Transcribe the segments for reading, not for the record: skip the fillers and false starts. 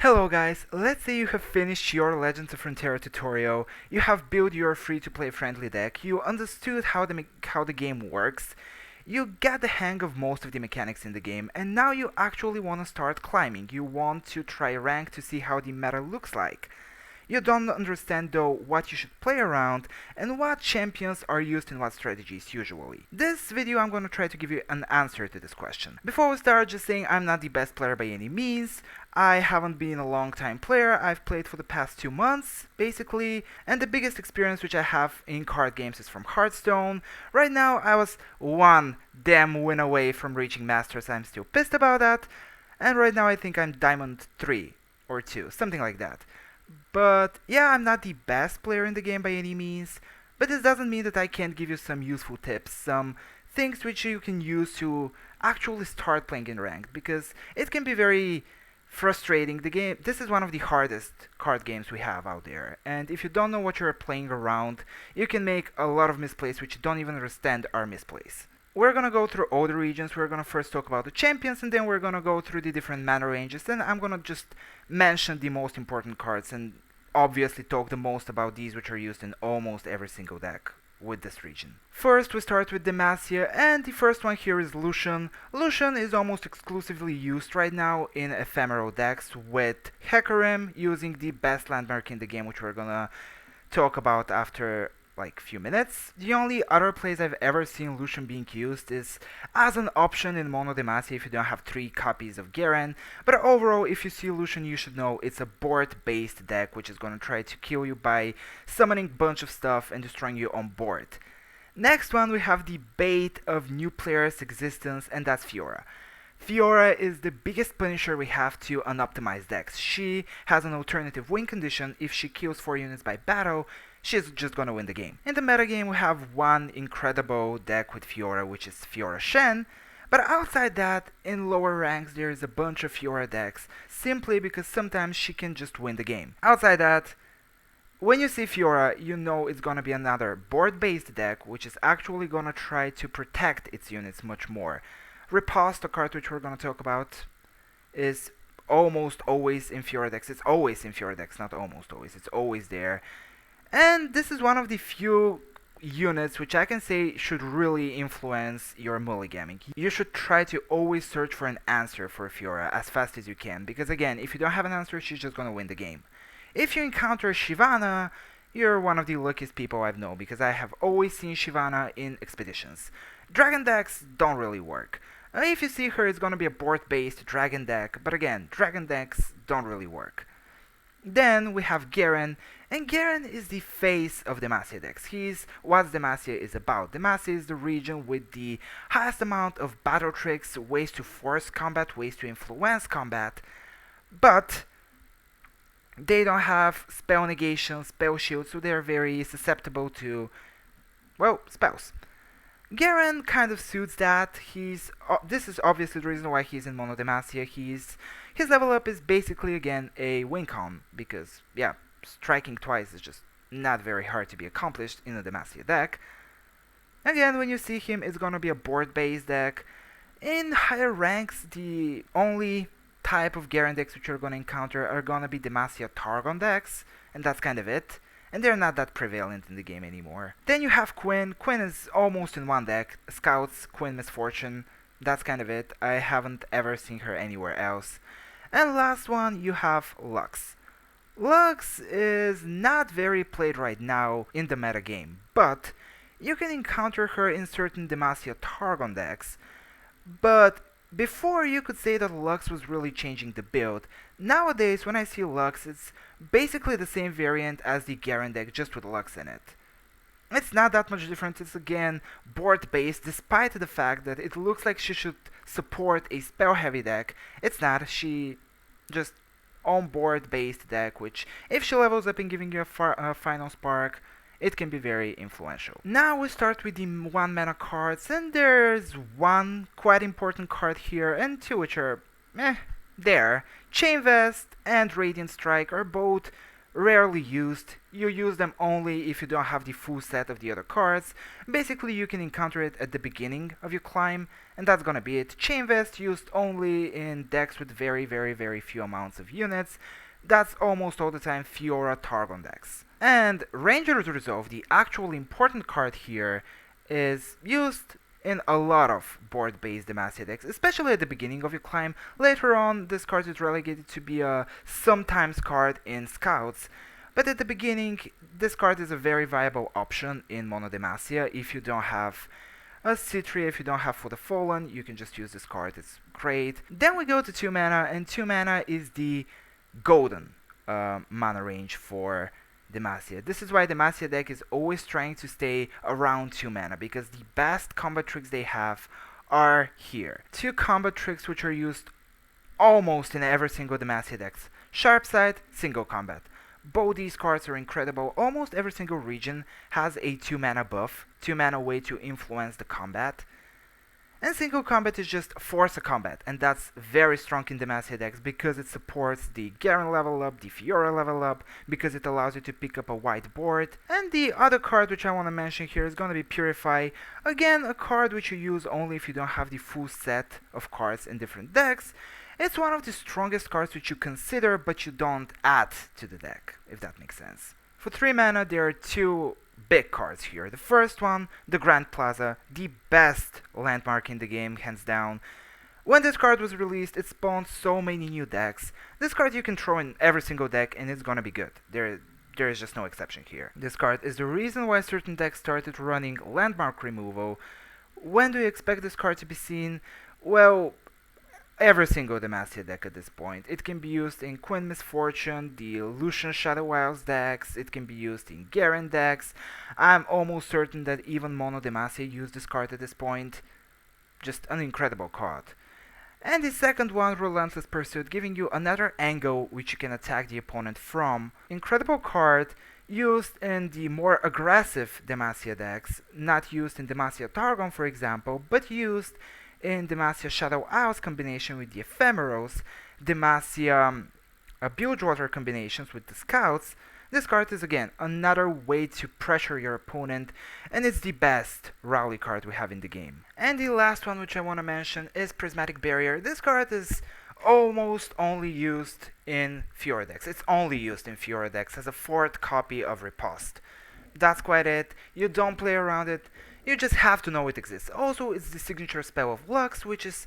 Hello guys, let's say you have finished your Legends of Runeterra tutorial, you have built your free-to-play friendly deck, you understood how the game works, you got the hang of most of the mechanics in the game, and now you actually want to start climbing. You want to try rank to see how the meta looks like. You don't understand though what you should play around and what champions are used in what strategies usually. This video I'm gonna try to give you an answer to this question. Before we start, just saying I'm not the best player by any means. I haven't been a long time player, I've played for the past 2 months, basically, and the biggest experience which I have in card games is from Hearthstone. Right now I was one damn win away from reaching Masters, I'm still pissed about that, and right now I think I'm Diamond 3 or 2, something like that. But yeah, I'm not the best player in the game by any means, but this doesn't mean that I can't give you some useful tips, some things which you can use to actually start playing in ranked, because it can be very frustrating. This is one of the hardest card games we have out there, and if you don't know what you're playing around, you can make a lot of misplays which you don't even understand are misplays. We're gonna go through all the regions. We're gonna first talk about the champions, and then we're gonna go through the different mana ranges. Then I'm gonna just mention the most important cards and obviously talk the most about these, which are used in almost every single deck with this region. First, we start with Demacia, and the first one here is Lucian. Lucian is almost exclusively used right now in ephemeral decks, with Hecarim using the best landmark in the game, which we're gonna talk about after like few minutes. The only other place I've ever seen Lucian being used is as an option in Mono Demacia if you don't have 3 copies of Garen, but overall if you see Lucian you should know it's a board based deck which is gonna try to kill you by summoning bunch of stuff and destroying you on board. Next one we have the bait of new players' existence, and that's Fiora. Fiora is the biggest punisher we have to unoptimized decks. She has an alternative win condition. If she kills 4 units by battle, she's just gonna win the game. In the metagame we have one incredible deck with Fiora, which is Fiora Shen, but outside that, in lower ranks there is a bunch of Fiora decks, simply because sometimes she can just win the game. Outside that, when you see Fiora, you know it's gonna be another board-based deck, which is actually gonna try to protect its units much more. Riposte, a card which we're gonna talk about, is almost always in Fiora decks. It's always in Fiora decks, not almost always, it's always there. And this is one of the few units which I can say should really influence your mulligamming. You should try to always search for an answer for Fiora as fast as you can, because again, if you don't have an answer, she's just gonna win the game. If you encounter Shyvana, you're one of the luckiest people I've known, because I have always seen Shyvana in expeditions. Dragon decks don't really work. If you see her, it's gonna be a board-based dragon deck, but again, dragon decks don't really work. Then we have Garen, and Garen is the face of Demacia decks. He's what Demacia is about. Demacia is the region with the highest amount of battle tricks, ways to force combat, ways to influence combat, but they don't have spell negation, spell shield, so they're very susceptible to, well, spells. Garen kind of suits that. This is obviously the reason why he's in Mono Demacia. His level up is basically again a win con, because yeah, striking twice is just not very hard to be accomplished in a Demacia deck. Again, when you see him, it's gonna be a board based deck. In higher ranks, the only type of Garen decks which you're gonna encounter are gonna be Demacia Targon decks, and that's kind of it. And they're not that prevalent in the game anymore. Then you have Quinn. Quinn is almost in one deck. Scouts, Quinn Misfortune, that's kind of it. I haven't ever seen her anywhere else. And last one, you have Lux. Lux is not very played right now in the metagame, but you can encounter her in certain Demacia Targon decks. But before, you could say that Lux was really changing the build. Nowadays, when I see Lux, it's basically the same variant as the Garen deck, just with Lux in it. It's not that much different. It's again board-based, despite the fact that it looks like she should support a spell-heavy deck. It's not. She just on-board-based deck, which, if she levels up and giving you a final spark, it can be very influential. Now we start with the 1 mana cards, and there's one quite important card here, and 2 which are there. Chain Vest and Radiant Strike are both rarely used. You use them only if you don't have the full set of the other cards. Basically, you can encounter it at the beginning of your climb, and that's gonna be it. Chain Vest used only in decks with very few amounts of units. That's almost all the time Fiora Targon decks. And Ranger's Resolve, the actual important card here, is used in a lot of board-based Demacia decks, especially at the beginning of your climb. Later on, this card is relegated to be a sometimes card in Scouts, but at the beginning, this card is a very viable option in Mono Demacia. If you don't have a Citri, if you don't have For the Fallen, you can just use this card, it's great. Then we go to 2 mana, and 2 mana is the golden mana range for Demacia. This is why Demacia deck is always trying to stay around 2 mana, because the best combat tricks they have are here. 2 combat tricks which are used almost in every single Demacia deck. Sharp Sight, single combat. Both these cards are incredible. Almost every single region has a 2 mana buff, 2 mana way to influence the combat. And single combat is just force a combat, and that's very strong in Demacia decks because it supports the Garen level up, the Fiora level up, because it allows you to pick up a wide board. And the other card which I want to mention here is going to be Purify. Again, a card which you use only if you don't have the full set of cards in different decks. It's one of the strongest cards which you consider, but you don't add to the deck, if that makes sense. For 3 mana, there are 2 big cards here. The first one, the Grand Plaza, the best landmark in the game, hands down. When this card was released, it spawned so many new decks. This card you can throw in every single deck and it's gonna be good. There is just no exception here. This card is the reason why certain decks started running landmark removal. When do you expect this card to be seen? Well, every single Demacia deck at this point. It can be used in Queen Misfortune, the Lucian Shadow Isles decks, it can be used in Garen decks. I'm almost certain that even Mono Demacia used this card at this point. Just an incredible card. And the second one, Relentless Pursuit, giving you another angle which you can attack the opponent from. Incredible card, used in the more aggressive Demacia decks, not used in Demacia Targon for example, but used in Demacia Shadow Isles combination with the Ephemerals, Demacia Bilgewater combinations with the Scouts. This card is again another way to pressure your opponent, and it's the best rally card we have in the game. And the last one which I want to mention is Prismatic Barrier. This card is almost only used in Fiora decks. It's only used in Fiora decks as a 4th copy of Riposte. That's quite it. You don't play around it. You just have to know it exists. Also, it's the signature spell of Lux, which is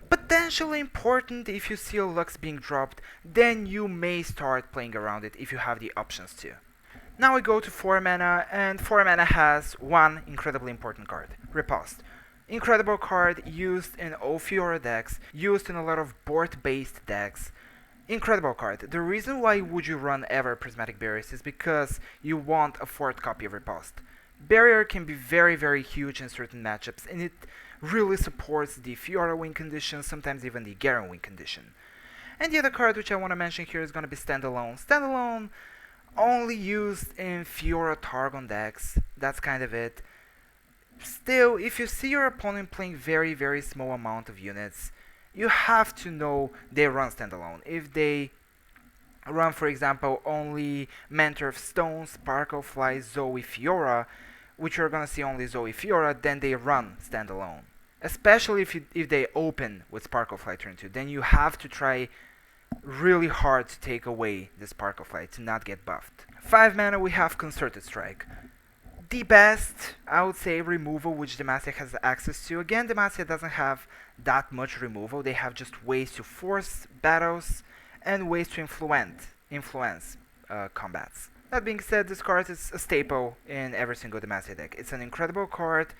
potentially important if you see a Lux being dropped. Then you may start playing around it if you have the options to. Now we go to 4 mana, and 4 mana has one incredibly important card, Riposte. Incredible card, used in all Fiora decks, used in a lot of board-based decks. Incredible card. The reason why would you run ever Prismatic Barriers is because you want a 4th copy of Riposte. Barrier can be very huge in certain matchups, and it really supports the Fiora win condition, sometimes even the Garen win condition. And the other card which I want to mention here is going to be Standalone. Standalone, only used in Fiora Targon decks, that's kind of it. Still, if you see your opponent playing very small amount of units, you have to know they run Standalone. If they run, for example, only Mentor of Stone, Sparklefly, Zoe, Fiora, which you're gonna see only Zoe, Fiora, then they run Standalone. Especially if they open with Sparklefly turn 2, then you have to try really hard to take away the Sparklefly to not get buffed. 5 mana we have Concerted Strike. The best, I would say, removal which Demacia has access to. Again, Demacia doesn't have that much removal, they have just ways to force battles and ways to influence combats. That being said, this card is a staple in every single Demacia deck. It's an incredible card,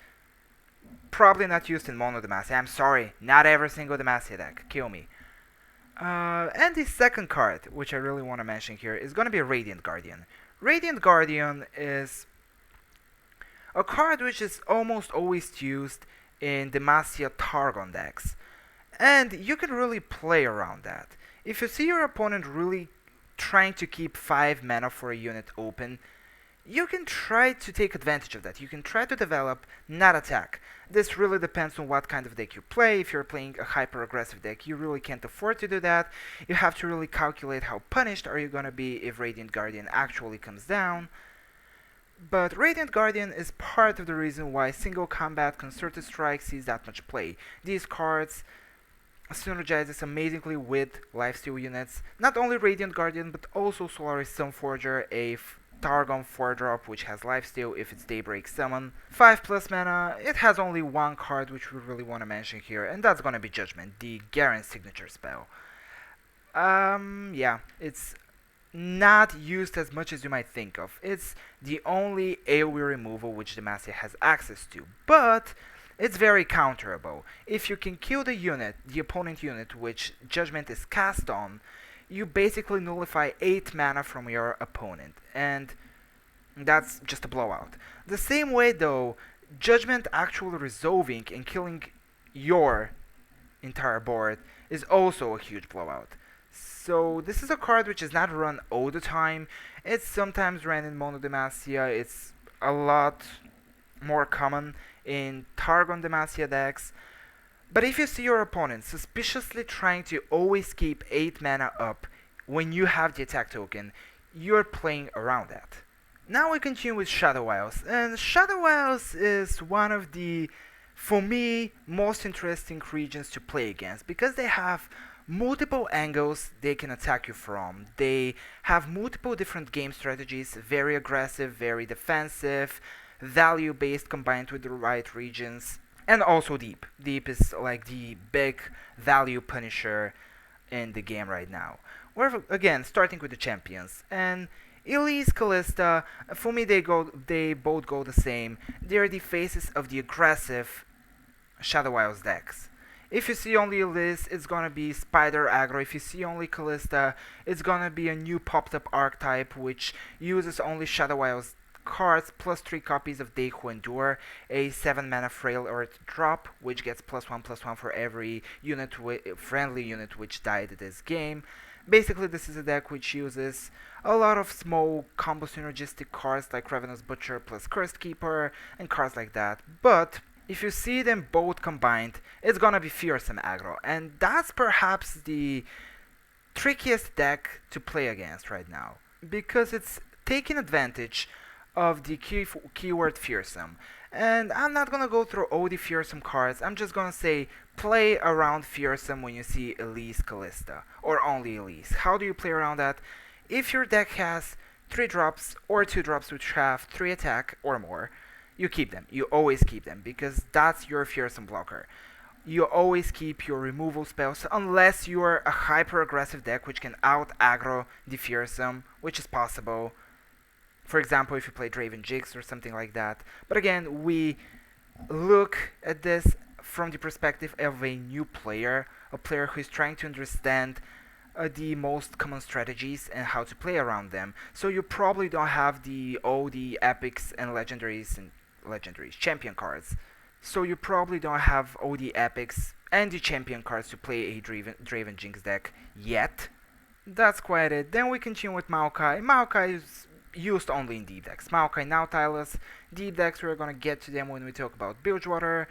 probably not used in Mono Demacia. I'm sorry, not every single Demacia deck. Kill me. And the second card, which I really want to mention here, is going to be Radiant Guardian. Radiant Guardian is a card which is almost always used in Demacia Targon decks. And you can really play around that. If you see your opponent really trying to keep 5 mana for a unit open, you can try to take advantage of that. You can try to develop not attack. This really depends on what kind of deck you play. If you're playing a hyper aggressive deck, you really can't afford to do that. You have to really calculate how punished are you gonna be if Radiant Guardian actually comes down. But Radiant Guardian is part of the reason why single combat Concerted Strike sees that much play. These cards synergizes amazingly with lifesteal units. Not only Radiant Guardian, but also Solaris Sunforger, a Targon 4-drop which has lifesteal if it's Daybreak Summon. 5+ mana, it has only one card which we really want to mention here, and that's gonna be Judgment, the Garen signature spell. Yeah, it's not used as much as you might think of. It's the only AoE removal which Demacia has access to, but it's very counterable. If you can kill the unit, the opponent unit which Judgment is cast on, you basically nullify 8 mana from your opponent, and that's just a blowout. The same way though, Judgment actually resolving and killing your entire board is also a huge blowout. So this is a card which is not run all the time. It's sometimes ran in Mono Demacia. It's a lot more common in Targon Demacia decks. But if you see your opponent suspiciously trying to always keep 8 mana up when you have the attack token, you're playing around that. Now we continue with Shadow Isles, and Shadow Isles is one of the, for me, most interesting regions to play against because they have multiple angles they can attack you from. They have multiple different game strategies, very aggressive, very defensive, value based combined with the right regions, and also deep. Deep is like the big value punisher in the game right now. We're again starting with the champions, and Elise, Kalista, for me they both go the same. They're the faces of the aggressive Shadow Isles decks. If you see only Elise, it's gonna be Spider aggro. If you see only Kalista, it's gonna be a new popped up archetype which uses only Shadow Isles cards plus 3 copies of They Who Endure, a 7 mana Frail Earth drop which gets +1/+1 for every unit friendly unit which died this game. Basically this is a deck which uses a lot of small combo synergistic cards like Ravenous Butcher plus Cursed Keeper and cards like that, but if you see them both combined, it's gonna be fearsome aggro, and that's perhaps the trickiest deck to play against right now, because it's taking advantage of the keyword fearsome. And I'm not gonna go through all the fearsome cards, I'm just gonna say play around fearsome when you see Elise Kalista, or only Elise. How do you play around that? If your deck has 3 drops or 2 drops which have 3 attack or more, you keep them. You always keep them because that's your fearsome blocker. You always keep your removal spells unless you are a hyper aggressive deck which can out aggro the fearsome, which is possible. For example, if you play Draven Jinx or something like that. But again, we look at this from the perspective of a new player, a player who is trying to understand the most common strategies and how to play around them. So you probably don't have all the epics and legendaries champion cards. So you probably don't have all the epics and the champion cards to play a Draven Jinx deck yet. That's quite it. Then we continue with Maokai. Maokai is used only in deep decks. Maokai Nautilus, deep decks, we're gonna get to them when we talk about Bilgewater.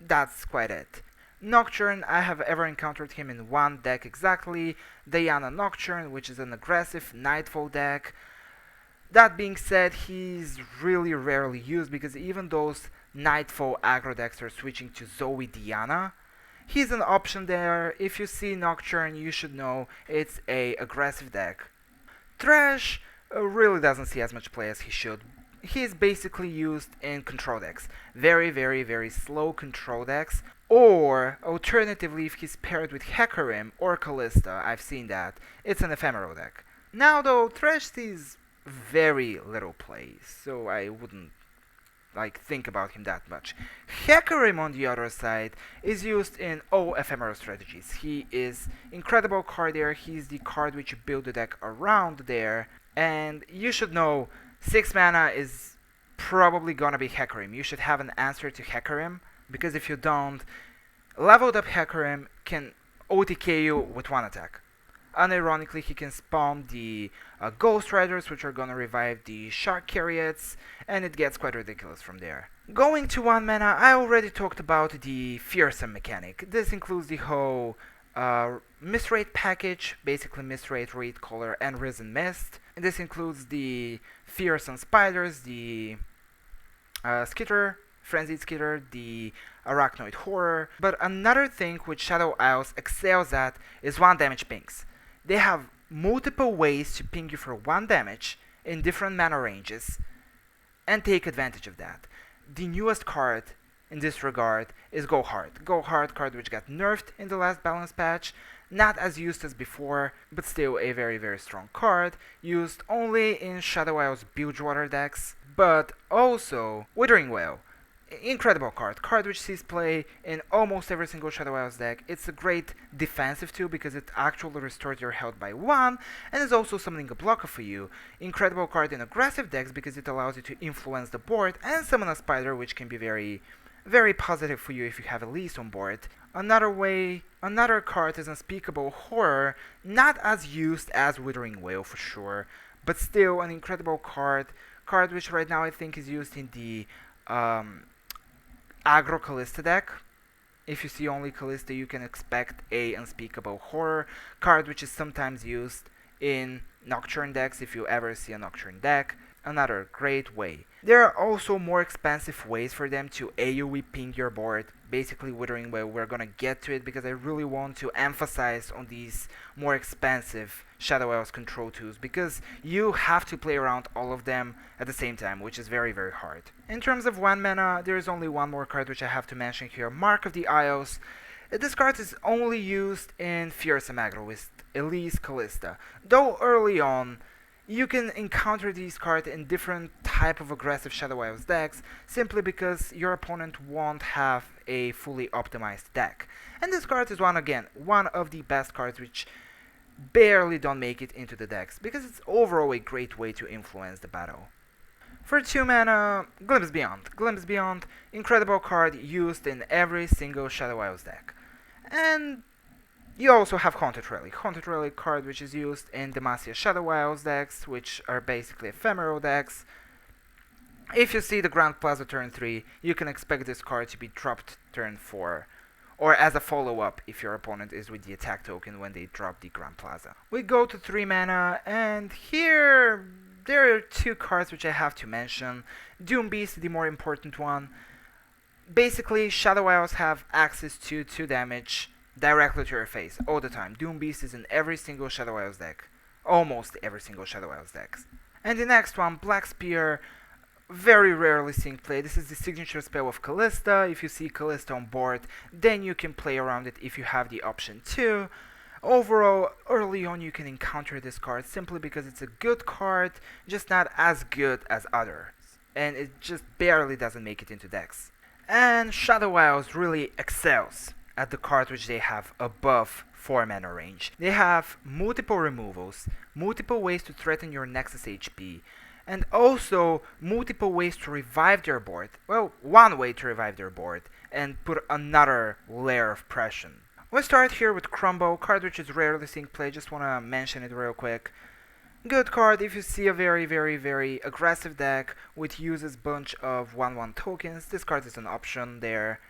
That's quite it. Nocturne, I have ever encountered him in one deck exactly, Diana Nocturne, which is an aggressive Nightfall deck. That being said, he's really rarely used because even those Nightfall aggro decks are switching to Zoe Diana. He's an option there. If you see Nocturne, you should know it's a aggressive deck. Thresh really doesn't see as much play as he should. He's basically used in control decks. Very, very, very slow control decks. Or, alternatively, if he's paired with Hecarim or Kalista, I've seen that, it's an ephemeral deck. Now though, Thresh sees very little play, so I wouldn't think about him that much. Hecarim on the other side is used in all ephemeral strategies. He is incredible card there, he's the card which you build the deck around there, and you should know 6 mana is probably gonna be Hecarim. You should have an answer to Hecarim, because if you don't, leveled up Hecarim can OTK you with 1 attack. Unironically, he can spawn the Ghost Riders, which are gonna revive the Shark Chariots, and it gets quite ridiculous from there. Going to 1 mana, I already talked about the Fearsome mechanic. This includes the whole Misrate package, basically Misrate, Raid Caller, and Risen Mist. And this includes the Fearsome Spiders, the Skitter, Frenzied Skitter, the Arachnoid Horror. But another thing which Shadow Isles excels at is 1 damage pings. They have multiple ways to ping you for 1 damage in different mana ranges, and take advantage of that. The newest card in this regard is Go Hard. Go Hard card which got nerfed in the last balance patch, not as used as before, but still a very very strong card, used only in Shadow Isles Bilgewater decks, but also Withering Whale. Incredible card which sees play in almost every single Shadow Isles deck. It's a great defensive tool because it actually restores your health by 1, and is also summoning a blocker for you. Incredible card in aggressive decks because it allows you to influence the board and summon a spider, which can be very, very positive for you if you have Elise on board. Another card is Unspeakable Horror, not as used as Withering Whale for sure, but still an incredible card which right now I think is used in the aggro Kalista deck. If you see only Kalista, you can expect a Unspeakable Horror card, which is sometimes used in Nocturne decks if you ever see a Nocturne deck. Another great way. There are also more expensive ways for them to AoE ping your board. Basically Withering Whale, we're gonna get to it because I really want to emphasize on these more expensive Shadow Isles control tools, because you have to play around all of them at the same time, which is very very hard. In terms of 1 mana, there is only one more card which I have to mention here, Mark of the Isles. This card is only used in Fearsome aggro with Elise Kalista, though early on you can encounter these cards in different type of aggressive Shadow Isles decks, simply because your opponent won't have a fully optimized deck. And this card is one of the best cards which barely don't make it into the decks, because it's overall a great way to influence the battle. For 2 mana, Glimpse Beyond. Glimpse Beyond, incredible card used in every single Shadow Isles deck. And you also have Haunted Relic. Haunted Relic card which is used in Demacia Shadow Isles decks, which are basically ephemeral decks. If you see the Grand Plaza turn 3, you can expect this card to be dropped turn 4, or as a follow-up if your opponent is with the attack token when they drop the Grand Plaza. We go to 3 mana, and here there are 2 cards which I have to mention. Doom Beast, the more important one. Basically, Shadow Isles have access to 2 damage directly to your face all the time. Doom Beast is in every single Shadow Isles deck. Almost every single Shadow Isles deck. And the next one, Black Spear, very rarely seeing play. This is the signature spell of Kalista. If you see Kalista on board, then you can play around it if you have the option to. Overall, early on you can encounter this card simply because it's a good card, just not as good as others. And it just barely doesn't make it into decks. And Shadow Isles really excels at the cards which they have above 4 mana range. They have multiple removals, multiple ways to threaten your Nexus HP, and also multiple ways to revive their board. Well, one way to revive their board and put another layer of pressure. We'll start here with Crumble, card which is rarely seeing play, just wanna mention it real quick. Good card if you see a very very very aggressive deck which uses bunch of 1/1 tokens. This card is an option there.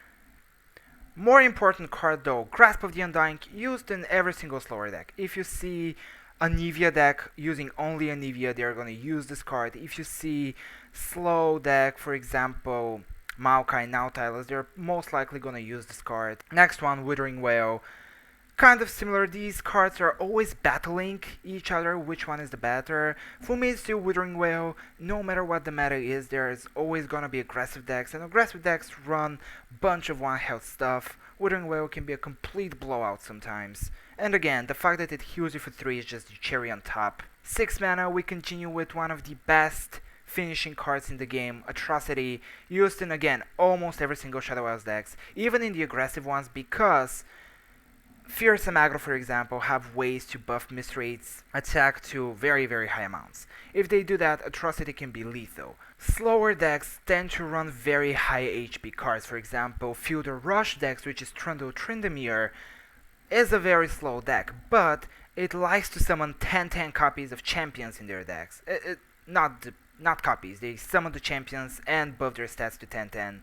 More important card though, Grasp of the Undying, used in every single slower deck. If you see a Nivea deck using only a Nivea, they're gonna use this card. If you see slow deck, for example Maokai, Nautilus, they're most likely gonna use this card. Next one, Withering Whale. Kind of similar, these cards are always battling each other, which one is the better. For me it's still Withering Whale. No matter what the meta is, there's always gonna be aggressive decks, and aggressive decks run bunch of 1 health stuff. Withering Whale can be a complete blowout sometimes. And again, the fact that it heals you for 3 is just the cherry on top. 6 mana, we continue with one of the best finishing cards in the game, Atrocity, used in again almost every single Shadow Isles decks, even in the aggressive ones, because Fearsome aggro, for example, have ways to buff Misrate's attack to very very high amounts. If they do that, Atrocity can be lethal. Slower decks tend to run very high HP cards. For example, Fiora Rush decks, which is Tryndamere, is a very slow deck, but it likes to summon 10/10 copies of champions in their decks. Not copies, they summon the champions and buff their stats to 10/10.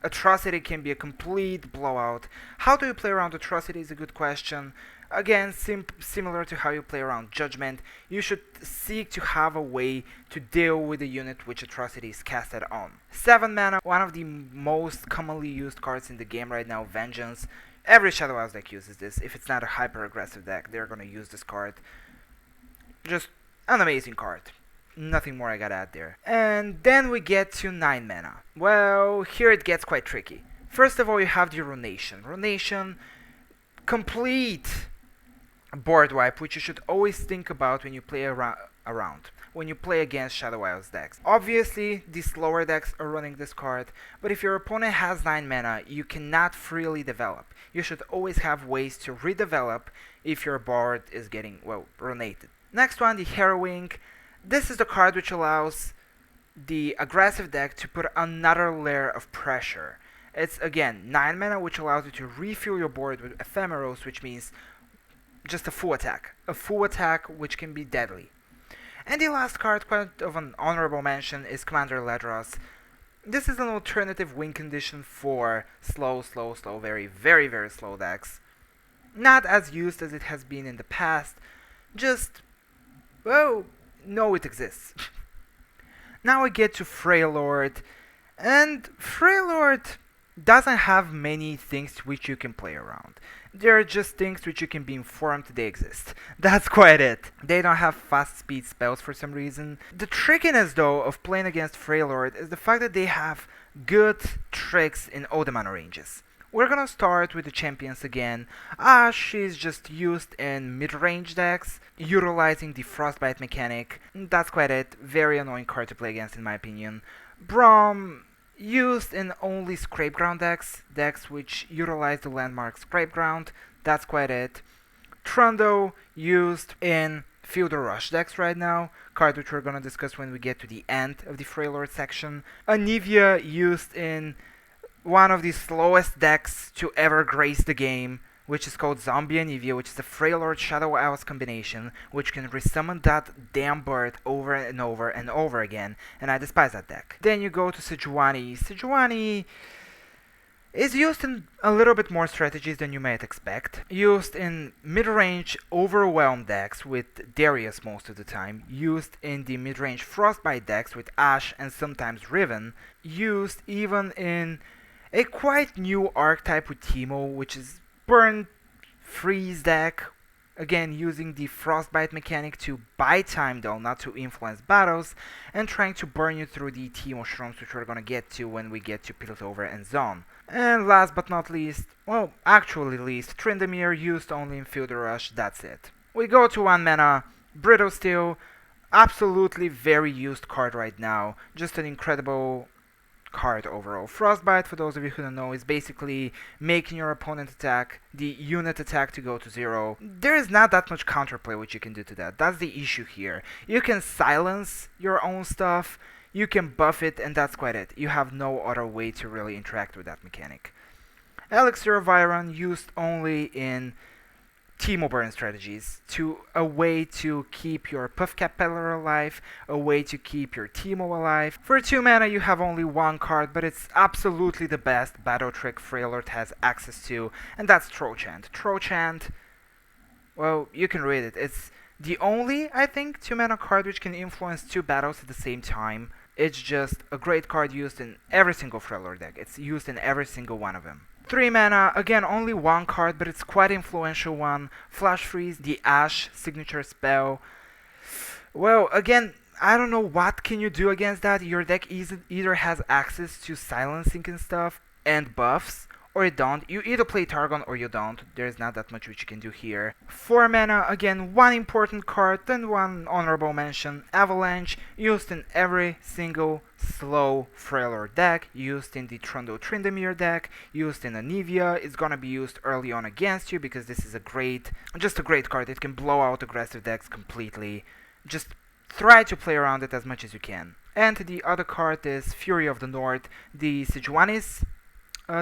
Atrocity can be a complete blowout. How do you play around Atrocity is a good question. Again, similar to how you play around Judgment, you should seek to have a way to deal with the unit which Atrocity is casted on. 7 mana, one of the most commonly used cards in the game right now, Vengeance. Every Shadow Isles deck uses this. If it's not a hyper aggressive deck, they're gonna use this card. Just an amazing card. Nothing more I gotta add there. And then we get to 9 mana. Well, here it gets quite tricky. First of all, you have the Runation. Runation, complete board wipe, which you should always think about when you play around. When you play against Shadow Isles decks. Obviously, the slower decks are running this card, but if your opponent has 9 mana, you cannot freely develop. You should always have ways to redevelop if your board is getting, well, runated. Next one, the Harrowing. This is the card which allows the aggressive deck to put another layer of pressure. It's, again, 9 mana, which allows you to refill your board with Ephemeros, which means just a full attack. A full attack which can be deadly. And the last card, quite of an honorable mention, is Commander Ledros. This is an alternative win condition for slow, very, very, very slow decks. Not as used as it has been in the past, just, well, know it exists. Now we get to Freylord, and Freylord doesn't have many things which you can play around. There are just things which you can be informed they exist. That's quite it. They don't have fast speed spells for some reason. The trickiness though of playing against Freylord is the fact that they have good tricks in all the mana ranges. We're gonna start with the champions again. Ashe is just used in mid-range decks, utilizing the Frostbite mechanic. That's quite it. Very annoying card to play against in my opinion. Braum, used in only Scrapeground decks which utilize the landmark Scrapeground. That's quite it. Trundle, used in Field Rush decks right now, card which we're gonna discuss when we get to the end of the Freylord section. Anivia, used in one of the slowest decks to ever grace the game, which is called Zombie Anivia, which is a Freylord Shadow Isles combination, which can resummon that damn bird over and over and over again, and I despise that deck. Then you go to Sejuani. Sejuani is used in a little bit more strategies than you might expect. Used in mid-range Overwhelm decks with Darius most of the time. Used in the mid-range Frostbite decks with Ashe and sometimes Riven. Used even in a quite new archetype with Teemo, which is Burn Freeze deck, again using the Frostbite mechanic to buy time though, not to influence battles, and trying to burn you through the Teemo Shrooms, which we're gonna get to when we get to Piltover and Zone. And last but not least, well, actually least, Tryndamere, used only in Field Rush, that's it. We go to 1 mana, Brittle Steel, absolutely very used card right now, just an incredible card overall. Frostbite, for those of you who don't know, is basically making your opponent attack, the unit attack, to go to 0. There is not that much counterplay which you can do to that. That's the issue here. You can silence your own stuff, you can buff it, and that's quite it. You have no other way to really interact with that mechanic. Elixir of Iron, used only in Teemo burn strategies, to a way to keep your Puffcat Peddler alive, a way to keep your Teemo alive. For 2 mana you have only 1 card, but it's absolutely the best battle trick Freylord has access to, and that's Trollchant. Trollchant, well, you can read it. It's the only, I think, 2 mana card which can influence 2 battles at the same time. It's just a great card used in every single Freylord deck. It's used in every single one of them. 3 mana, again only 1 card, but it's quite influential one. Flash Freeze, the Ashe signature spell. Well, again, I don't know what can you do against that. Your deck either has access to silencing and stuff, and buffs, or you don't. You either play Targon or you don't. There's not that much which you can do here. 4 mana, again 1 important card, then 1 honorable mention. Avalanche, used in every single slow Freylord deck, used in the Trundle Tryndamere deck, used in Anivia. It's gonna be used early on against you because this is just a great card. It can blow out aggressive decks completely. Just try to play around it as much as you can. And the other card is Fury of the North, the Sejuani's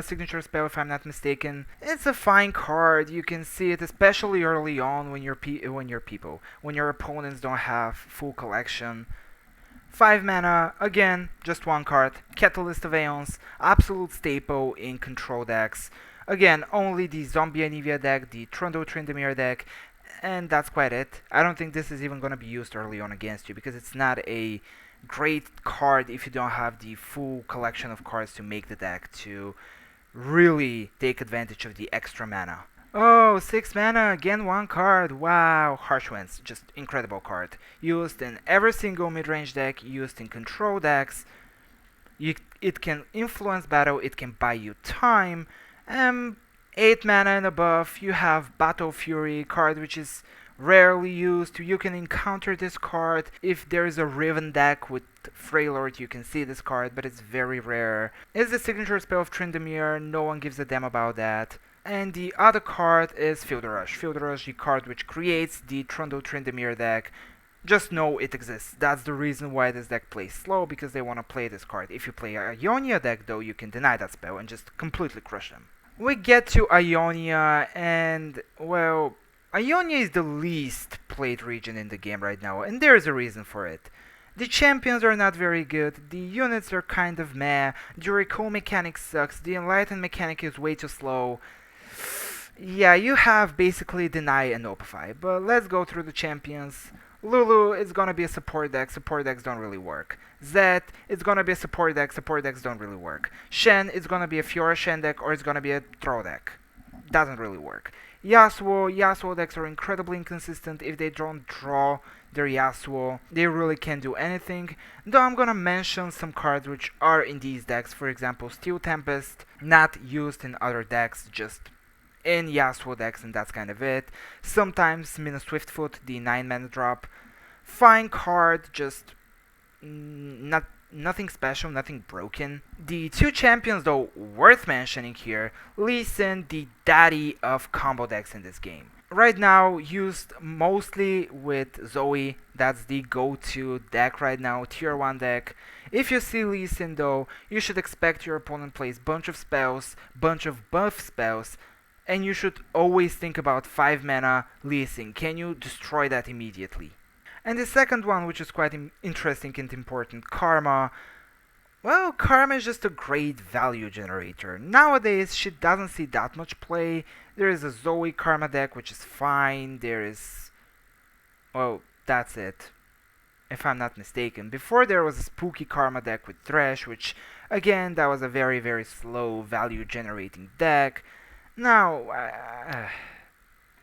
signature spell if I'm not mistaken. It's a fine card. You can see it especially early on when your opponents don't have full collection. 5 mana, again, just one card. Catalyst of Aeons, absolute staple in control decks. Again, only the Zombie Anivia deck, the Tryndamere deck, and that's quite it. I don't think this is even going to be used early on against you because it's not a great card if you don't have the full collection of cards to make the deck to really take advantage of the extra mana. Oh, 6 mana, again 1 card, wow, Harsh Winds, just incredible card. Used in every single mid-range deck, used in control decks. It can influence battle, it can buy you time. 8 mana and above, you have Battle Fury, card which is rarely used. You can encounter this card. If there is a Riven deck with Freylord, you can see this card, but it's very rare. It's the signature spell of Tryndamere, no one gives a damn about that. And the other card is Field Rush. Field Rush, the card which creates the Tryndamere deck. Just know it exists. That's the reason why this deck plays slow, because they want to play this card. If you play a Ionia deck, though, you can deny that spell and just completely crush them. We get to Ionia, and, well, Ionia is the least played region in the game right now, and there's a reason for it. The champions are not very good, the units are kind of meh, the recall mechanic sucks, the enlighten mechanic is way too slow. Yeah, you have basically Deny and Opify, but let's go through the champions. Lulu is gonna be a support decks don't really work. Zed, it's gonna be a support decks don't really work. Shen, it's gonna be a Fiora Shen deck or it's gonna be a throw deck. Doesn't really work. Yasuo decks are incredibly inconsistent. If they don't draw their Yasuo, they really can't do anything. Though I'm gonna mention some cards which are in these decks, for example Steel Tempest, not used in other decks, just in Yasuo decks, and that's kind of it. Sometimes Mina Swiftfoot, the 9 mana drop. Fine card, just nothing special, nothing broken. The 2 champions though worth mentioning here, Lee Sin, the daddy of combo decks in this game. Right now used mostly with Zoe, that's the go-to deck right now, tier 1 deck. If you see Lee Sin though, you should expect your opponent plays bunch of spells, bunch of buff spells, and you should always think about 5 mana Lee Sin. Can you destroy that immediately? And the second one, which is quite interesting and important, Karma. Well, Karma is just a great value generator. Nowadays, she doesn't see that much play. There is a Zoe Karma deck, which is fine. There is... well, that's it, if I'm not mistaken. Before there was a spooky Karma deck with Thresh, which, again, that was a very, very slow value generating deck. Now,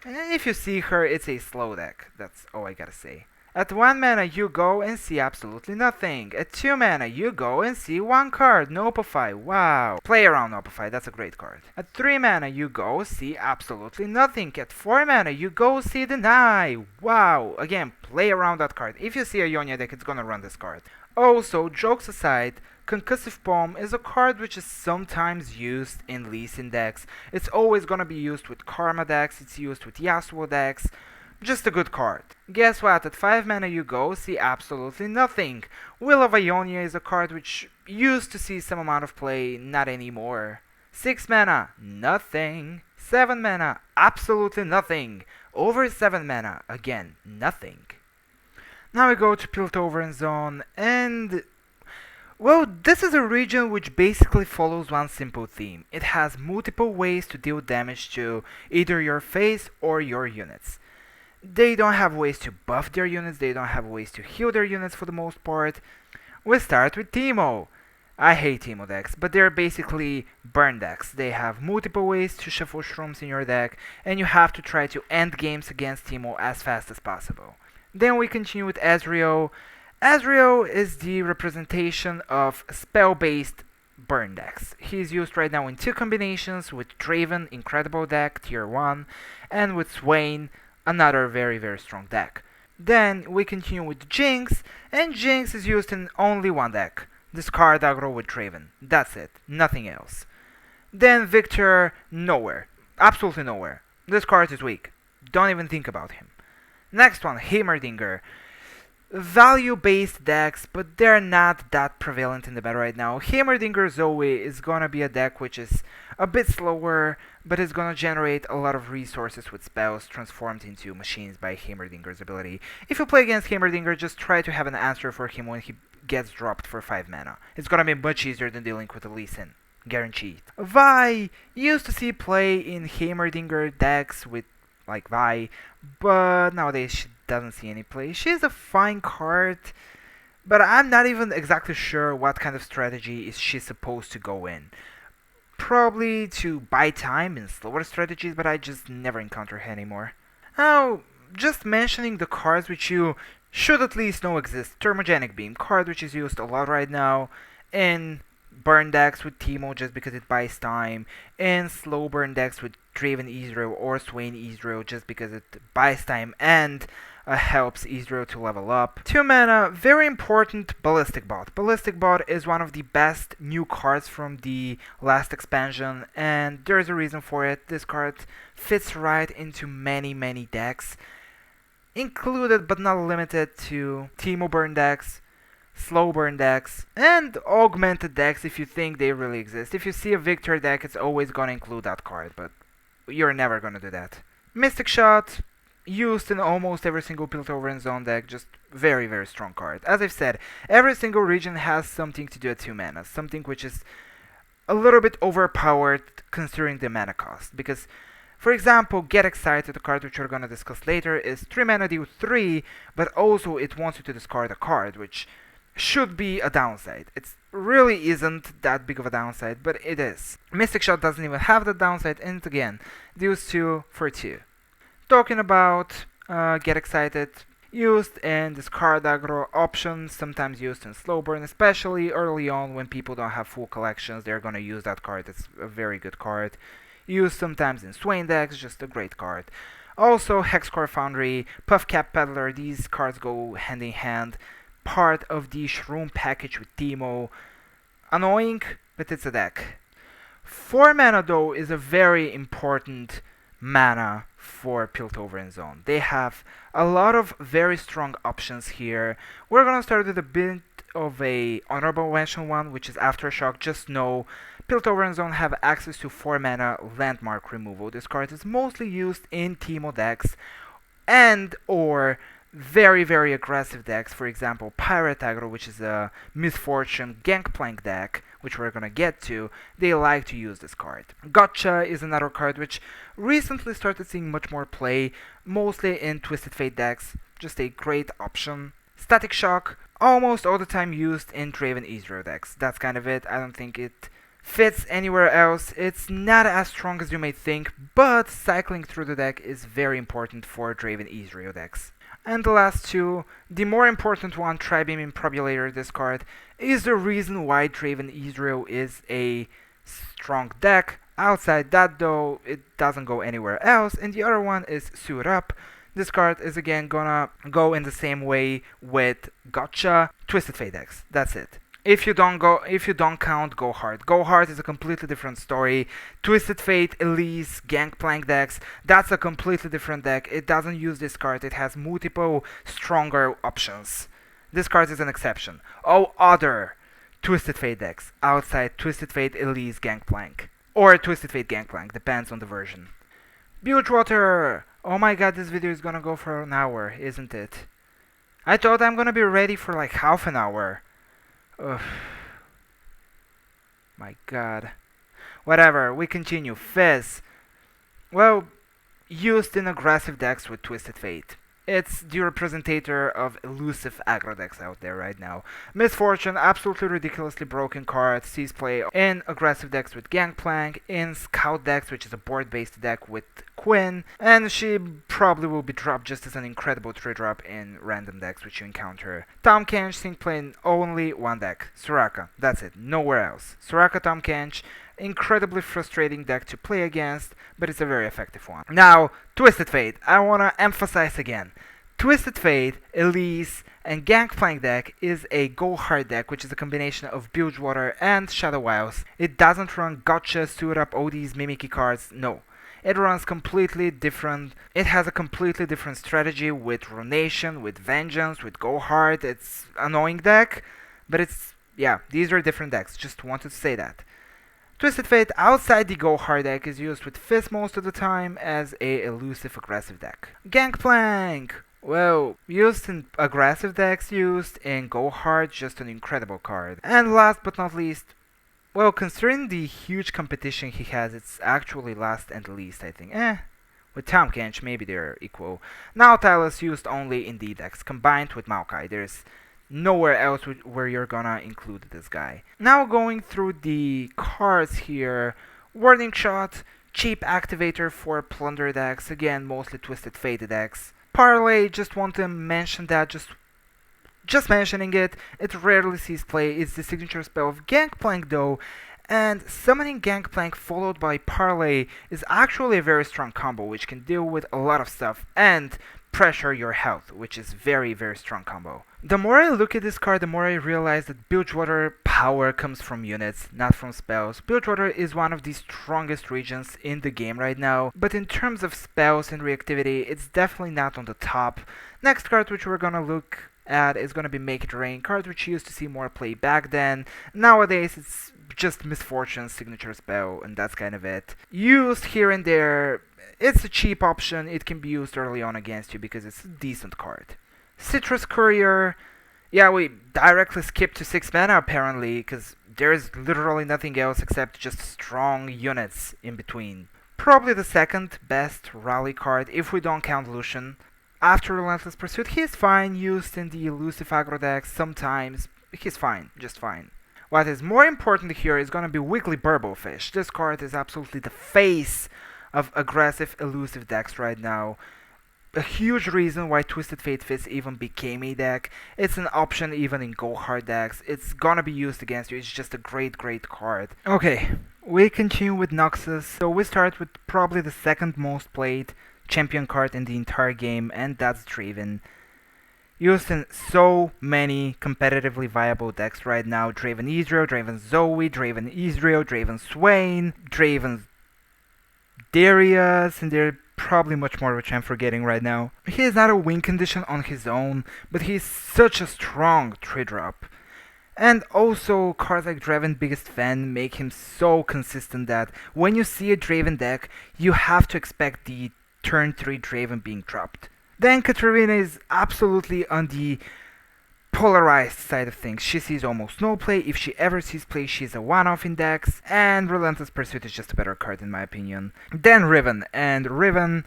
if you see her, it's a slow deck. That's all I gotta say. At 1 mana, you go and see absolutely nothing. At 2 mana, you go and see 1 card, Opify, wow. Play around Opify, that's a great card. At 3 mana, you go see absolutely nothing. At 4 mana, you go see Deny, wow. Again, play around that card. If you see a Ionia deck, it's gonna run this card. Also, jokes aside, Concussive Palm is a card which is sometimes used in Lee Sin decks. It's always gonna be used with Karma decks, it's used with Yasuo decks. Just a good card. Guess what, at 5 mana you go, see absolutely nothing. Will of Ionia is a card which used to see some amount of play, not anymore. 6 mana, nothing. 7 mana, absolutely nothing. Over 7 mana, again, nothing. Now we go to Piltover Zone, and... well, this is a region which basically follows one simple theme. It has multiple ways to deal damage to either your face or your units. They don't have ways to buff their units, they don't have ways to heal their units for the most part. We start with Teemo. I hate Teemo decks, but they're basically burn decks. They have multiple ways to shuffle shrooms in your deck, and you have to try to end games against Teemo as fast as possible. Then we continue with Ezreal. Ezreal is the representation of spell-based burn decks. He's used right now in 2 combinations, with Draven, incredible deck, tier 1, and with Swain, another very, very strong deck. Then we continue with Jinx, and Jinx is used in only 1 deck. Discard aggro with Draven. That's it, nothing else. Then Victor, nowhere. Absolutely nowhere. This card is weak. Don't even think about him. Next one, Heimerdinger. value-based decks, but they're not that prevalent in the meta right now. Heimerdinger Zoe is gonna be a deck which is a bit slower, but is gonna generate a lot of resources with spells transformed into machines by Heimerdinger's ability. If you play against Heimerdinger, just try to have an answer for him when he gets dropped for 5 mana. It's gonna be much easier than dealing with a Lee Sin. Guaranteed. Vi used to see play in Heimerdinger decks with like Vi, but nowadays she doesn't see any play. She's a fine card, but I'm not even exactly sure what kind of strategy is she supposed to go in. Probably to buy time in slower strategies, but I just never encounter her anymore. Now, just mentioning the cards which you should at least know exist. Thermogenic Beam, card which is used a lot right now in burn decks with Teemo just because it buys time, and slow burn decks with Draven Ezreal or Swain Ezreal just because it buys time and helps Ezreal to level up. 2 mana, very important Ballistic Bot. Ballistic Bot is one of the best new cards from the last expansion, and there's a reason for it. This card fits right into many decks, included but not limited to Teemo burn decks, slow burn decks, and augmented decks if you think they really exist. If you see a Victor deck, it's always gonna include that card, but you're never gonna do that. Mystic Shot, used in almost every single Piltover and Zone deck, just very strong card. As I've said, every single region has something to do at 2 mana, something which is a little bit overpowered considering the mana cost, because for example, Get Excited, a card which we're gonna discuss later, is 3 mana deal 3, but also it wants you to discard a card, which should be a downside. It really isn't that big of a downside, but it is. Mystic Shot doesn't even have the downside, and again, deals 2 for 2. Talking about Get Excited, used in discard aggro options, sometimes used in slow burn, especially early on when people don't have full collections, they're gonna use that card. It's a very good card. Used sometimes in Swain decks, just a great card. Also, Hexcore Foundry, Puffcap Peddler, these cards go hand in hand. Part of the Shroom package with Teemo. Annoying, but it's a deck. 4 mana though is a very important mana for Piltover and Zone. They have a lot of very strong options here. We're gonna start with a bit of a honorable mention one, which is Aftershock. Just know Piltover and Zone have access to 4 mana landmark removal. This card is mostly used in Teemo decks and or very aggressive decks. For example, Pirate Aggro, which is a Misfortune Gangplank deck, which we're gonna get to, they like to use this card. Gotcha is another card which recently started seeing much more play, mostly in Twisted Fate decks. Just a great option. Static Shock, almost all the time used in Draven Ezreal decks. That's kind of it. I don't think it fits anywhere else. It's not as strong as you may think, but cycling through the deck is very important for Draven Ezreal decks. And the last two, the more important one, Tribeam Improbulator, this card, is the reason why Draven Ezreal is a strong deck. Outside that though, it doesn't go anywhere else. And the other one is Suit Up. This card is again gonna go in the same way with Gotcha, Twisted Fate decks. That's it. If you don't count Go Hard. Go Hard is a completely different story. Twisted Fate, Elise, Gangplank decks, that's a completely different deck. It doesn't use this card. It has multiple stronger options. This card is an exception. All other Twisted Fate decks outside Twisted Fate, Elise, Gangplank. Or Twisted Fate Gangplank, depends on the version. Bilgewater! Oh my god, this video is gonna go for an hour, isn't it? I thought I'm gonna be ready for like half an hour. Ugh. My god. Whatever, we continue. Fizz. Well, used in aggressive decks with Twisted Fate. It's the representator of elusive aggro decks out there right now. Misfortune, absolutely ridiculously broken card, sees play in aggressive decks with Gangplank, in Scout decks, which is a board-based deck with Quinn, and she probably will be dropped just as an incredible 3-drop in random decks which you encounter. Tahm Kench seeing play in only one deck, Soraka. That's it, nowhere else. Soraka Tahm Kench, incredibly frustrating deck to play against, but it's a very effective one. Now, Twisted Fate, I wanna emphasize again. Twisted Fate, Elise, and Gangplank deck is a Go Hard deck, which is a combination of Bilgewater and Shadow Isles. It doesn't run Gotcha, Suit Up, all these mimicky cards, no. It runs completely different. It has a completely different strategy with Runation, with Vengeance, with Go Hard. It's annoying deck, but yeah, these are different decks. Just wanted to say that. Twisted Fate outside the Go Hard deck is used with Fist most of the time as a elusive aggressive deck. Gangplank! Well, used in aggressive decks, used in Go Hard, just an incredible card. And last but not least, well, considering the huge competition he has, it's actually last and least, I think. With Tahm Kench, maybe they're equal. Nautilus used only in the decks, combined with Maokai. There's nowhere else where you're gonna include this guy. Now going through the cards here. Warning Shot, cheap activator for Plunder decks, again, mostly Twisted Fate decks. Parlay, just want to mention that, just mentioning it, it rarely sees play. It's the signature spell of Gangplank though, and summoning Gangplank followed by Parlay is actually a very strong combo which can deal with a lot of stuff and pressure your health, which is very strong combo. The more I look at this card, the more I realize that Bilgewater power comes from units, not from spells. Bilgewater is one of the strongest regions in the game right now, but in terms of spells and reactivity, it's definitely not on the top. Next card which we're gonna look at is gonna be Make It Rain, card which used to see more play back then. Nowadays it's just Misfortune's signature spell, and that's kind of it. Used here and there, it's a cheap option. It can be used early on against you because it's a decent card. Citrus Courier, yeah, we directly skipped to 6 mana apparently, because there's literally nothing else except just strong units in between. Probably the second best rally card if we don't count Lucian. After Relentless Pursuit, he's fine, used in the elusive aggro decks sometimes. He's fine, just fine. What is more important here is gonna be Wiggly Burblefish. This card is absolutely the face of aggressive elusive decks right now. A huge reason why Twisted Fate Fist even became a deck. It's an option even in Go Hard decks. It's gonna be used against you. It's just a great card. Okay, we continue with Noxus. So we start with probably the second most played champion card in the entire game, and that's Draven. Used in so many competitively viable decks right now. Draven Ezreal, Draven Zoe, Draven Ezreal, Draven Swain, Draven Darius, and there are probably much more which I'm forgetting right now. He is not a win condition on his own, but he's such a strong 3-drop. And also, cards like Draven Biggest Fan make him so consistent that when you see a Draven deck, you have to expect the turn 3 Draven being dropped. Then Katarina is absolutely on the polarized side of things. She sees almost no play. If she ever sees play, she's a one-off in decks. And Relentless Pursuit is just a better card in my opinion. Then Riven. And Riven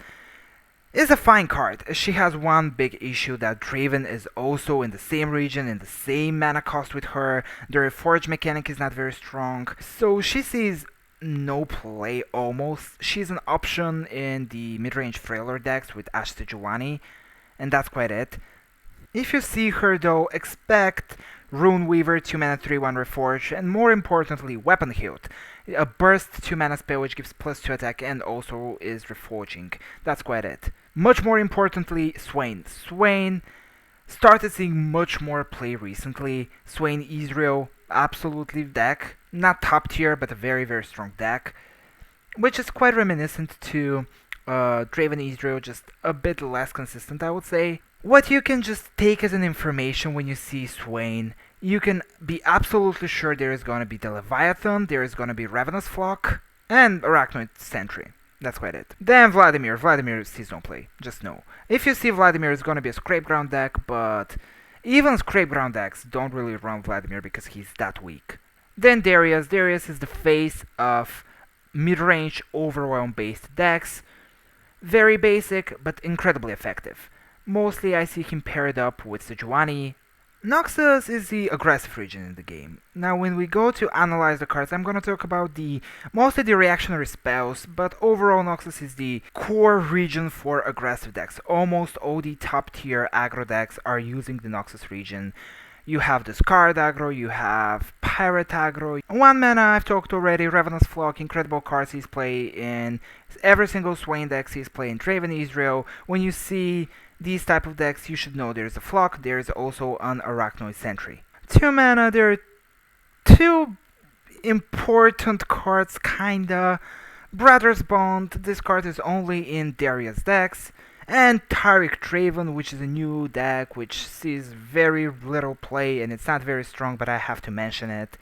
is a fine card. She has one big issue that Draven is also in the same region, in the same mana cost with her. The Reforge mechanic is not very strong. So she sees no play almost. She's an option in the mid-range Frailer decks with Sejuani, and that's quite it. If you see her though, expect Runeweaver 2 mana 3/1 Reforge, and more importantly Weapon Hilt, a burst 2 mana spell which gives +2 attack and also is reforging. That's quite it. Much more importantly, Swain. Swain started seeing much more play recently. Swain Ezreal, absolutely deck. Not top tier, but a very strong deck. Which is quite reminiscent to Draven Ezreal, just a bit less consistent, I would say. What you can just take as an information when you see Swain, you can be absolutely sure there is going to be the Leviathan, there is going to be Ravenous Flock, and Arachnoid Sentry. That's quite it. Then Vladimir. Vladimir sees no play. Just know. If you see Vladimir, it's going to be a Scrapeground deck, but even Scrapeground decks don't really run Vladimir because he's that weak. Then Darius. Darius is the face of mid-range Overwhelm-based decks. Very basic, but incredibly effective. Mostly I see him paired up with Sejuani. Noxus is the aggressive region in the game. Now when we go to analyze the cards, I'm gonna talk about mostly the reactionary spells, but overall Noxus is the core region for aggressive decks. Almost all the top tier aggro decks are using the Noxus region. You have Discard aggro, you have Pirate aggro. 1 mana, I've talked already, Ravenous Flock, incredible cards he's play in every single Swain deck he's playing Draven Ezreal. When you see these type of decks, you should know there's a Flock, there's also an Arachnoid Sentry. 2 mana, there are 2 important cards, kinda, Brothers Bond, this card is only in Darius decks. And Tariq Draven, which is a new deck which sees very little play and it's not very strong, but I have to mention it.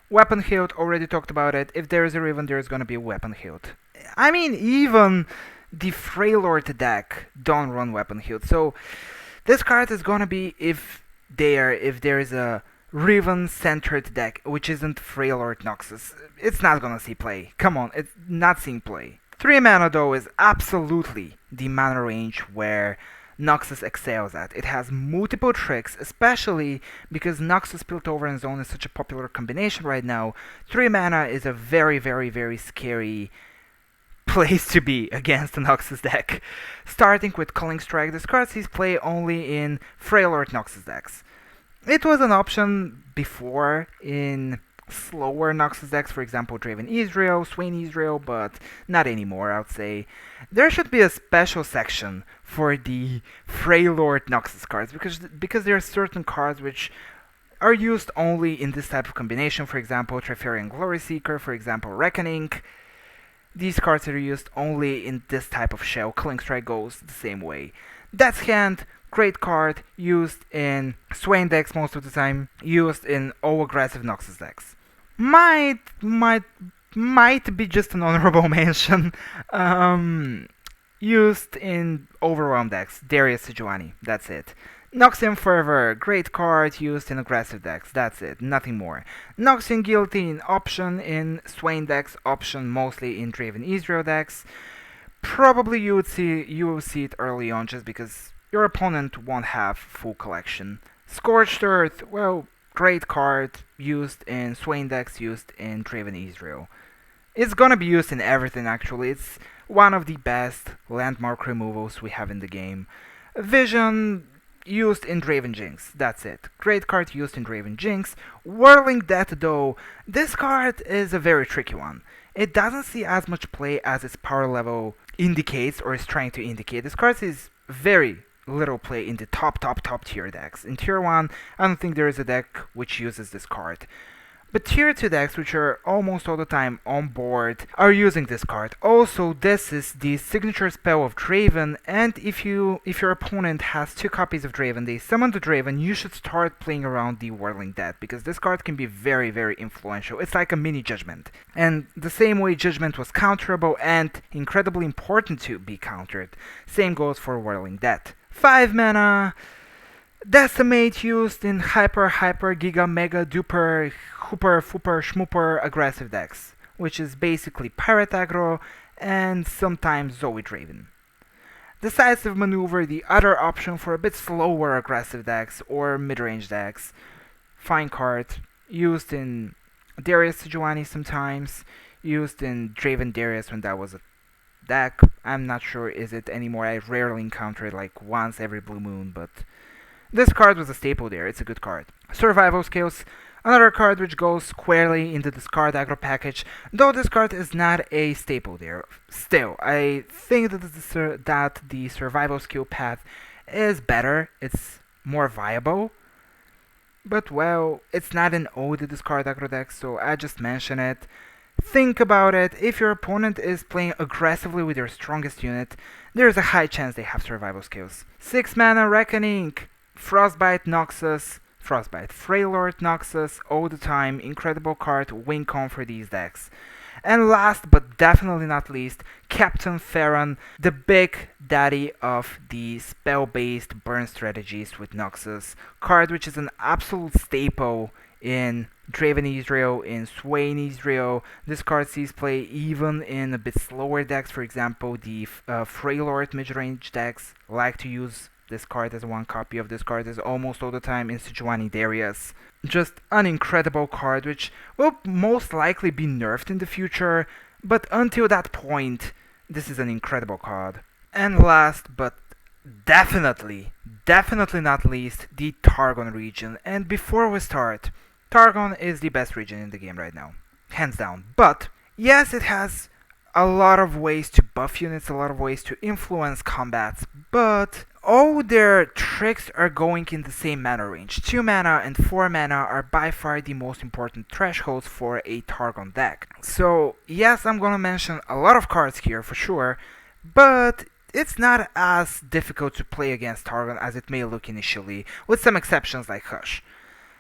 Weapon Hilt, already talked about it. If there is a Riven, there is gonna be a Weapon Hilt. I mean, even the Freylord deck don't run Weapon Hilt, so this card is gonna be if there is a Riven-centered deck, which isn't Freylord Noxus. It's not gonna see play. Come on, it's not seeing play. 3 mana though is absolutely the mana range where Noxus excels at. It has multiple tricks, especially because Noxus Piltover and Zone is such a popular combination right now. 3 mana is a very, very, very scary place to be against a Noxus deck. Starting with Culling Strike, this card sees play only in Freylord Noxus decks. It was an option before in slower Noxus decks, for example Draven Ezreal, Swain Ezreal, but not anymore, I would say. There should be a special section for the Freylord Noxus cards, because there are certain cards which are used only in this type of combination, for example Trifarian Glory Seeker, for example Reckoning. These cards are used only in this type of shell. Culling Strike goes the same way. Death's Hand, great card, used in Swain decks most of the time, used in all aggressive Noxus decks. Might be just an honorable mention. Used in Overwhelm decks, Darius Sejuani, that's it. Noxian Fervor, great card, used in aggressive decks, that's it, nothing more. Noxian Guillotine, option in Swain decks, option mostly in Draven Ezreal decks. Probably you will see it early on just because your opponent won't have full collection. Scorched Earth, well, great card, used in Swain decks, used in Draven Ezreal. It's gonna be used in everything actually, it's one of the best landmark removals we have in the game. Vision, used in Draven Jinx, that's it. Great card used in Draven Jinx. Whirling Death though, this card is a very tricky one. It doesn't see as much play as its power level indicates or is trying to indicate. This card sees very little play in the top tier decks. In tier 1, I don't think there is a deck which uses this card. But tier 2 decks, which are almost all the time on board, are using this card. Also, this is the signature spell of Draven, and if your opponent has 2 copies of Draven, they summon the Draven, you should start playing around the Whirling Death, because this card can be very, very influential. It's like a mini Judgment. And the same way Judgment was counterable and incredibly important to be countered, same goes for Whirling Death. 5 mana, Decimate used in hyper, giga, mega, duper, hooper, fooper, schmooper aggressive decks, which is basically Pirate aggro and sometimes Zoe Draven. Decisive Maneuver, the other option for a bit slower aggressive decks or mid-range decks. Fine card, used in Darius Sejuani sometimes, used in Draven Darius when that was a deck. I'm not sure is it anymore, I rarely encounter it like once every blue moon, but this card was a staple there, it's a good card. Survival Skills, another card which goes squarely into this card aggro package, though this card is not a staple there. Still, I think that the survival skill path is better, it's more viable. But well, it's not an ode to this card aggro deck, so I just mention it. Think about it, if your opponent is playing aggressively with your strongest unit, there's a high chance they have survival skills. 6 mana Reckoning, Frostbite Noxus, Freylord Noxus, all the time, incredible card, win con for these decks. And last but definitely not least, Captain Farron, the big daddy of the spell-based burn strategies with Noxus, card which is an absolute staple in Draven Ezreal, in Swain Ezreal. This card sees play even in a bit slower decks, for example the Freylord mid-range decks like to use this card as one copy of this card is almost all the time in Sejuani Darius. Just an incredible card which will most likely be nerfed in the future, but until that point, this is an incredible card. And last but definitely not least, the Targon region. And before we start, Targon is the best region in the game right now, hands down. But yes, it has a lot of ways to buff units, a lot of ways to influence combats, but All their tricks are going in the same mana range. 2 mana and 4 mana are by far the most important thresholds for a Targon deck. So, yes, I'm gonna mention a lot of cards here for sure, but it's not as difficult to play against Targon as it may look initially, with some exceptions like Hush.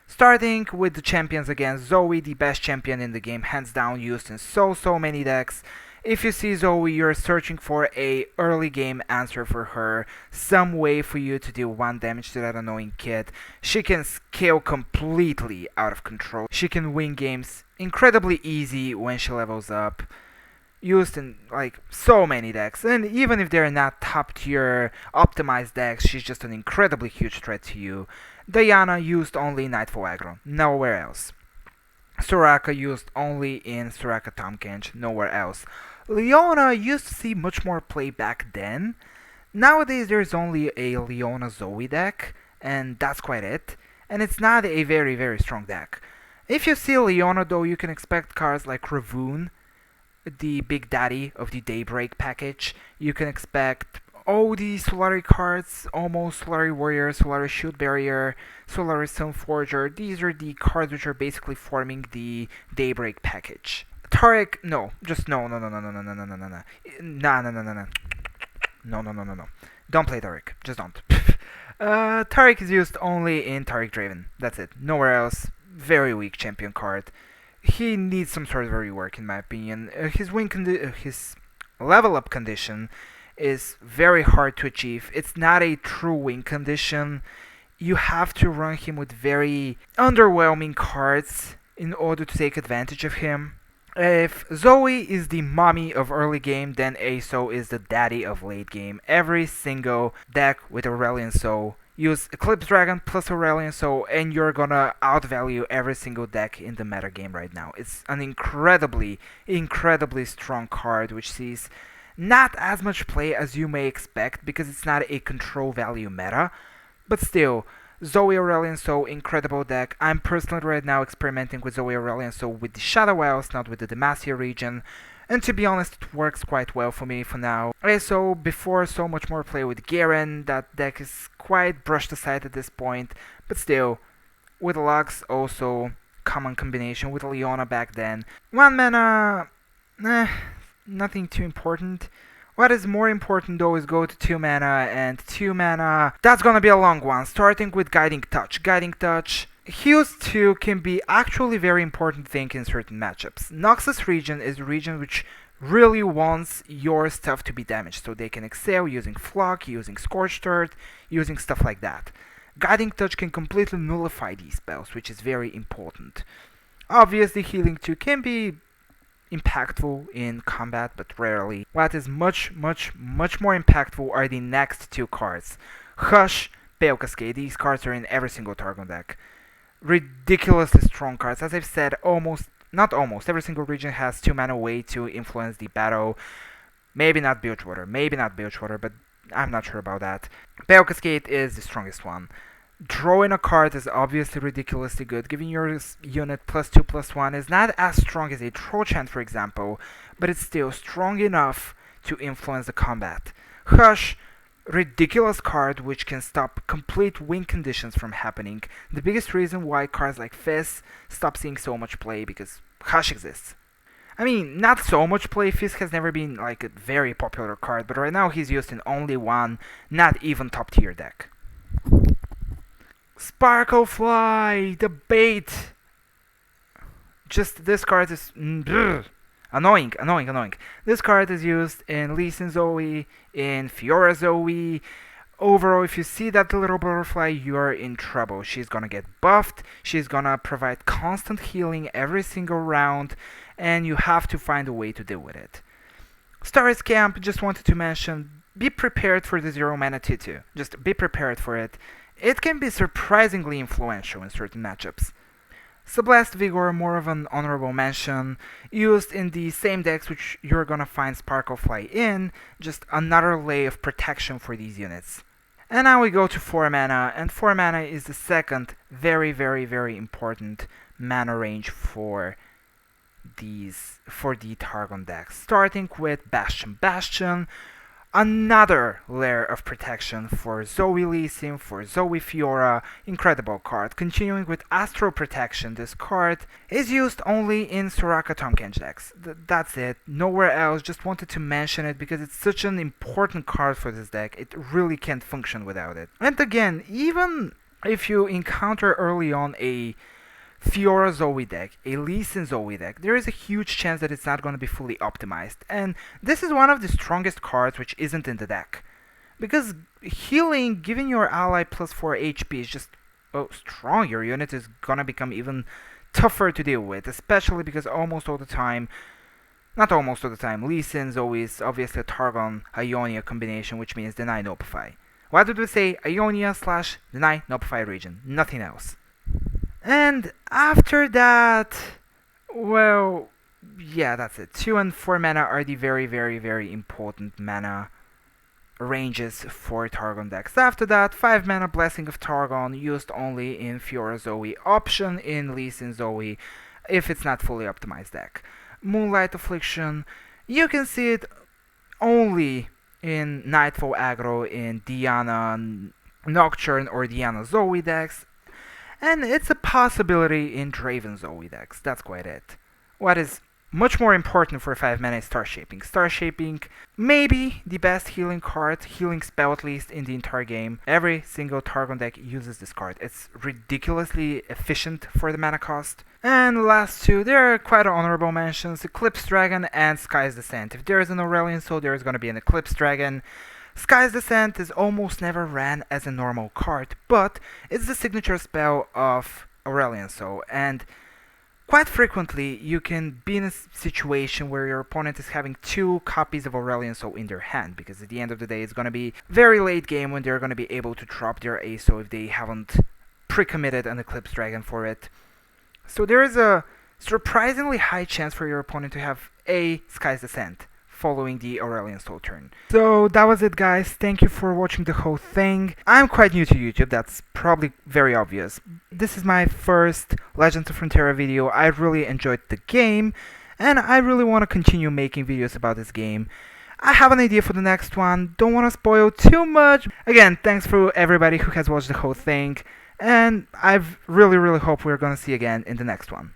Starting with the champions against Zoe, the best champion in the game, hands down, used in so many decks. If you see Zoe, you're searching for a early game answer for her, some way for you to deal 1 damage to that annoying kid. She can scale completely out of control. She can win games incredibly easy when she levels up. Used in like so many decks, and even if they're not top tier optimized decks, she's just an incredibly huge threat to you. Diana used only in Nightfall aggro, nowhere else. Soraka used only in Soraka Tahm Kench, nowhere else. Leona used to see much more play back then. Nowadays there's only a Leona Zoe deck, and that's quite it. And it's not a very strong deck. If you see Leona though, you can expect cards like Ravoon, the big daddy of the Daybreak package. You can expect all the Solari cards, almost Solari Warrior, Solari Shield Barrier, Solari Sunforger. These are the cards which are basically forming the Daybreak package. Taric, no, just no. Don't play Taric, just don't. Taric is used only in Taric Draven, that's it, nowhere else. Very weak champion card. He needs some sort of rework, in my opinion. His level up condition is very hard to achieve. It's not a true win condition. You have to run him with very underwhelming cards in order to take advantage of him. If Zoe is the mommy of early game, then Aso is the daddy of late game. Every single deck with Aurelion Soul, use Eclipse Dragon plus Aurelion Soul, and you're gonna outvalue every single deck in the meta game right now. It's an incredibly strong card which sees not as much play as you may expect because it's not a control value meta, but still, Zoe Aurelion Soul, incredible deck. I'm personally right now experimenting with Zoe Aurelion Soul with the Shadow Isles, not with the Demacia region, and to be honest, it works quite well for me for now. Also, before so much more play with Garen, that deck is quite brushed aside at this point, but still, with Lux also, common combination with Leona back then. 1 mana, nothing too important. What is more important though is go to 2 mana, and 2 mana, that's gonna be a long one, starting with Guiding Touch. Guiding Touch, Heals 2 can be actually very important thing in certain matchups. Noxus region is a region which really wants your stuff to be damaged, so they can excel using Flock, using Scorched Earth, using stuff like that. Guiding Touch can completely nullify these spells, which is very important. Obviously, Healing 2 can be impactful in combat, but rarely. What is much more impactful are the next 2 cards. Hush, Pale Cascade. These cards are in every single Targon deck. Ridiculously strong cards. As I've said, every single region has 2 mana way to influence the battle. Maybe not Bilgewater, but I'm not sure about that. Pale Cascade is the strongest one. Drawing a card is obviously ridiculously good. Giving your unit +2/+1 is not as strong as a Troll Chant, for example, but it's still strong enough to influence the combat. Hush, ridiculous card which can stop complete win conditions from happening. The biggest reason why cards like Fizz stop seeing so much play because Hush exists. I mean, not so much play. Fizz has never been like a very popular card, but right now he's used in only one, not even top tier deck. Sparklefly, the bait. Just this card is annoying. This card is used in Lee Sin Zoe, in Fiora Zoe. Overall, if you see that little butterfly, you're in trouble. She's gonna get buffed. She's gonna provide constant healing every single round, and you have to find a way to deal with it. Star's Camp, just wanted to mention, be prepared for the 0 mana 2/2. Just be prepared for it. It can be surprisingly influential in certain matchups. Sublast Vigor, more of an honorable mention, used in the same decks which you're gonna find Sparklefly in, just another layer of protection for these units. And now we go to 4 mana, and 4 mana is the second very important mana range for the Targon decks. Starting with Bastion. Bastion, Another layer of protection for Zoe Lee Sin, for Zoe Fiora. Incredible card. Continuing with Astro Protection, this card is used only in Soraka Tomkenge decks. That's it. Nowhere else. Just wanted to mention it because it's such an important card for this deck. It really can't function without it. And again, even if you encounter early on a Fiora Zoe deck, a Lee Sin Zoe deck, there is a huge chance that it's not going to be fully optimized. And this is one of the strongest cards which isn't in the deck. Because healing, giving your ally plus 4 HP is just strong. Your unit is going to become even tougher to deal with, especially because almost all the time, not almost all the time, Lee Sin Zoe is obviously a Targon Ionia combination, which means deny Nopify. Why did we say Ionia / deny Nopify region? Nothing else. And after that, well, yeah, that's it. 2 and 4 mana are the very, very, very important mana ranges for Targon decks. After that, 5 mana Blessing of Targon, used only in Fiora Zoe, option in Lee Sin Zoe, if it's not fully optimized deck. Moonlight Affliction, you can see it only in Nightfall aggro, in Diana Nocturne or Diana Zoe decks. And it's a possibility in Draven Zoe decks. That's quite it. What is much more important for 5 mana is Star Shaping. Star Shaping, maybe the best healing card, healing spell at least, in the entire game. Every single Targon deck uses this card. It's ridiculously efficient for the mana cost. And last two, they're quite honorable mentions, Eclipse Dragon and Sky's Descent. If there is an Aurelion Soul, there is going to be an Eclipse Dragon. Sky's Descent is almost never ran as a normal card, but it's the signature spell of Aurelion Soul, and quite frequently you can be in a situation where your opponent is having 2 copies of Aurelion Soul in their hand, because at the end of the day it's going to be very late game when they're going to be able to drop their ASO if they haven't pre-committed an Eclipse Dragon for it. So there is a surprisingly high chance for your opponent to have a Sky's Descent following the Aurelion Soul turn. So that was it, guys. Thank you for watching the whole thing. I'm quite new to YouTube, that's probably very obvious. This is my first Legends of Runeterra video. I really enjoyed the game, and I really want to continue making videos about this game. I have an idea for the next one, don't want to spoil too much. Again, thanks for everybody who has watched the whole thing, and I really hope we're gonna see again in the next one.